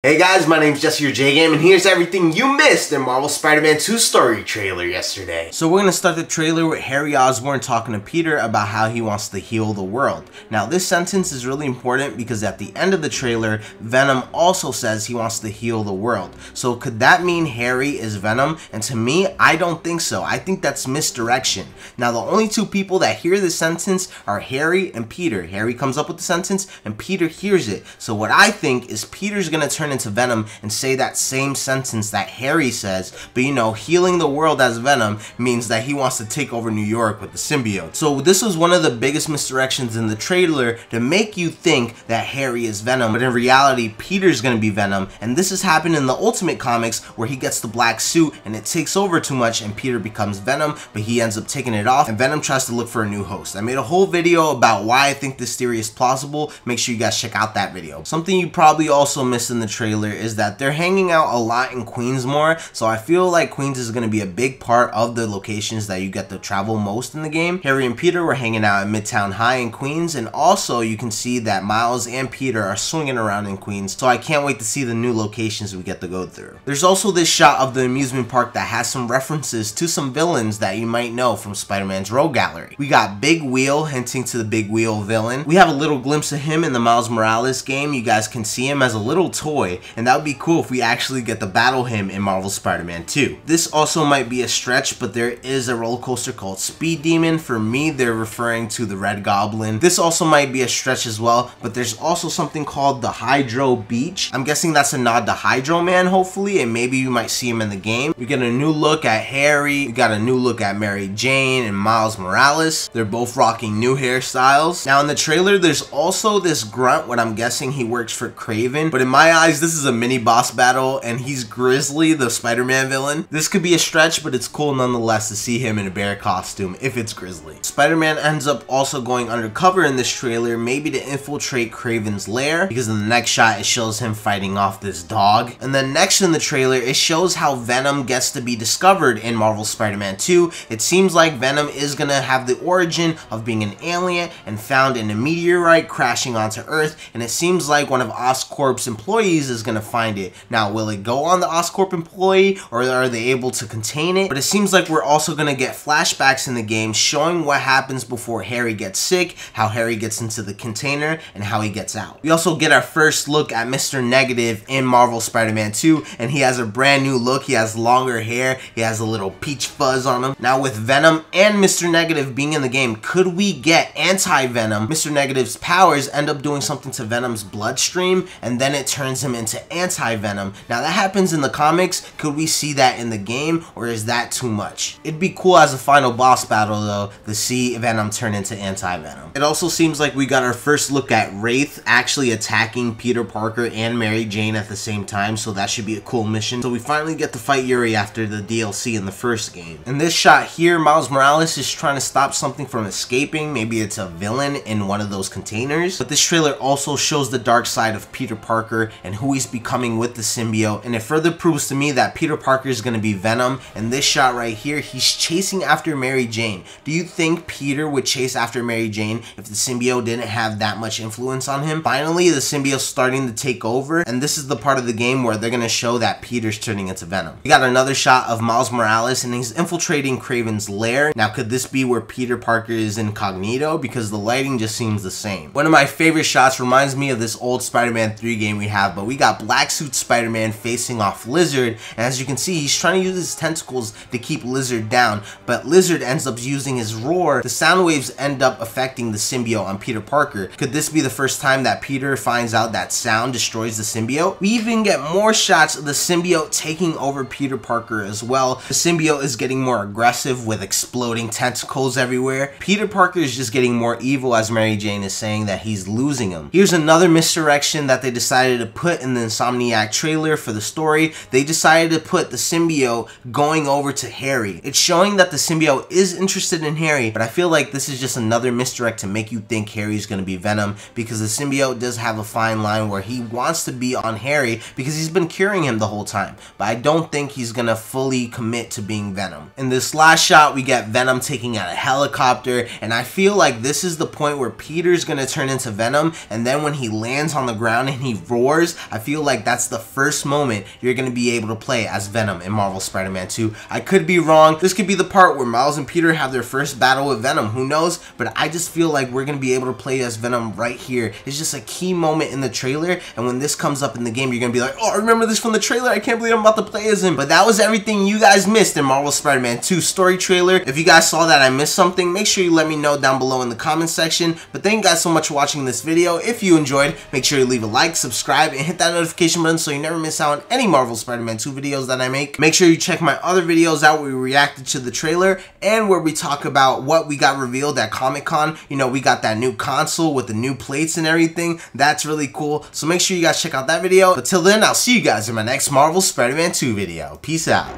Hey guys, my name's Jesse, your J-Game, and here's everything you missed in Marvel Spider-Man 2 story trailer yesterday. So we're going to start the trailer with Harry Osborn talking to Peter about how he wants to heal the world. Now this sentence is really important because at the end of the trailer, Venom also says he wants to heal the world. So could that mean Harry is Venom? And to me, I don't think so. I think that's misdirection. Now the only two people that hear this sentence are Harry and Peter. Harry comes up with the sentence and Peter hears it. So what I think is Peter's going to turn into Venom and say that same sentence that Harry says, but you know, healing the world as Venom means that he wants to take over New York with the symbiote. So this was one of the biggest misdirections in the trailer to make you think that Harry is Venom, but in reality Peter's gonna be Venom. And this has happened in the Ultimate Comics where he gets the black suit and it takes over too much and Peter becomes Venom, but he ends up taking it off and Venom tries to look for a new host. I made a whole video about why I think this theory is plausible. Make sure you guys check out that video. Something you probably also missed in the trailer is that they're hanging out a lot in Queens more, so I feel like Queens is going to be a big part of the locations that you get to travel most in the game. Harry and Peter were hanging out at Midtown High in Queens, and also you can see that Miles and Peter are swinging around in Queens, so I can't wait to see the new locations we get to go through. There's also this shot of the amusement park that has some references to some villains that you might know from Spider-Man's Rogue Gallery. We got Big Wheel hinting to the Big Wheel villain. We have a little glimpse of him in the Miles Morales game. You guys can see him as a little toy, and that would be cool if we actually get to battle him in Marvel Spider-Man 2. This also might be a stretch, but there is a roller coaster called Speed Demon. For me, they're referring to the Red Goblin. This also might be a stretch as well, but there's also something called the Hydro Beach. I'm guessing that's a nod to Hydro Man, hopefully, and maybe you might see him in the game. We get a new look at Harry, we got a new look at Mary Jane and Miles Morales. They're both rocking new hairstyles. Now in the trailer, there's also this grunt, what I'm guessing he works for Kraven, but in my eyes, this is a mini boss battle and he's Grizzly, the Spider-Man villain. This could be a stretch, but it's cool nonetheless to see him in a bear costume if it's Grizzly. Spider-Man ends up also going undercover in this trailer, maybe to infiltrate Kraven's lair, because in the next shot it shows him fighting off this dog. And then next in the trailer it shows how Venom gets to be discovered in Marvel Spider-Man 2. It seems like Venom is gonna have the origin of being an alien and found in a meteorite crashing onto Earth, and it seems like one of Oscorp's employees is gonna find it. Now, will it go on the Oscorp employee or are they able to contain it? But it seems like we're also going to get flashbacks in the game showing what happens before Harry gets sick, how Harry gets into the container, and how he gets out. We also get our first look at Mr. Negative in Marvel Spider-Man 2, and he has a brand new look. He has longer hair, he has a little peach fuzz on him. Now with Venom and Mr. Negative being in the game, could we get anti-Venom? Mr. Negative's powers end up doing something to Venom's bloodstream, and then it turns him into anti-Venom. Now that happens in the comics. Could we see that in the game, or is that too much? It'd be cool as a final boss battle though to see Venom turn into anti-Venom. It also seems like we got our first look at Wraith actually attacking Peter Parker and Mary Jane at the same time, so that should be a cool mission. So we finally get to fight Yuri after the DLC in the first game. In this shot here, Miles Morales is trying to stop something from escaping. Maybe it's a villain in one of those containers. But this trailer also shows the dark side of Peter Parker and who he's becoming with the symbiote, and it further proves to me that Peter Parker is going to be Venom. In this shot right here, he's chasing after Mary Jane. Do you think Peter would chase after Mary Jane if the symbiote didn't have that much influence on him? Finally, the symbiote's starting to take over, and this is the part of the game where they're going to show that Peter's turning into Venom. We got another shot of Miles Morales, and he's infiltrating Kraven's lair. Now, could this be where Peter Parker is incognito? Because the lighting just seems the same. One of my favorite shots reminds me of this old Spider-Man 3 game we have, but we got Black Suit Spider-Man facing off Lizard, and as you can see, he's trying to use his tentacles to keep Lizard down, but Lizard ends up using his roar. The sound waves end up affecting the symbiote on Peter Parker. Could this be the first time that Peter finds out that sound destroys the symbiote? We even get more shots of the symbiote taking over Peter Parker as well. The symbiote is getting more aggressive with exploding tentacles everywhere. Peter Parker is just getting more evil as Mary Jane is saying that he's losing him. Here's another misdirection that they decided to put in the Insomniac trailer for the story. They decided to put the symbiote going over to Harry. It's showing that the symbiote is interested in Harry, but I feel like this is just another misdirect to make you think Harry's going to be Venom, because the symbiote does have a fine line where he wants to be on Harry because he's been curing him the whole time, but I don't think he's going to fully commit to being Venom. In this last shot, we get Venom taking out a helicopter, and I feel like this is the point where Peter's going to turn into Venom, and then when he lands on the ground and he roars, I feel like that's the first moment you're going to be able to play as Venom in Marvel Spider-Man 2. I could be wrong. This could be the part where Miles and Peter have their first battle with Venom. Who knows? But I just feel like we're going to be able to play as Venom right here. It's just a key moment in the trailer, and when this comes up in the game, you're going to be like, oh, I remember this from the trailer. I can't believe I'm about to play as him. But that was everything you guys missed in Marvel Spider-Man 2 story trailer. If you guys saw that I missed something, make sure you let me know down below in the comment section. But thank you guys so much for watching this video. If you enjoyed, make sure you leave a like, subscribe, and hit that notification button so you never miss out on any Marvel Spider-Man 2 videos that I make. Make sure you check my other videos out where we reacted to the trailer and where we talk about what we got revealed at Comic-Con. You know, we got that new console with the new plates and everything. That's really cool. So make sure you guys check out that video. But till then, I'll see you guys in my next Marvel Spider-Man 2 video. Peace out.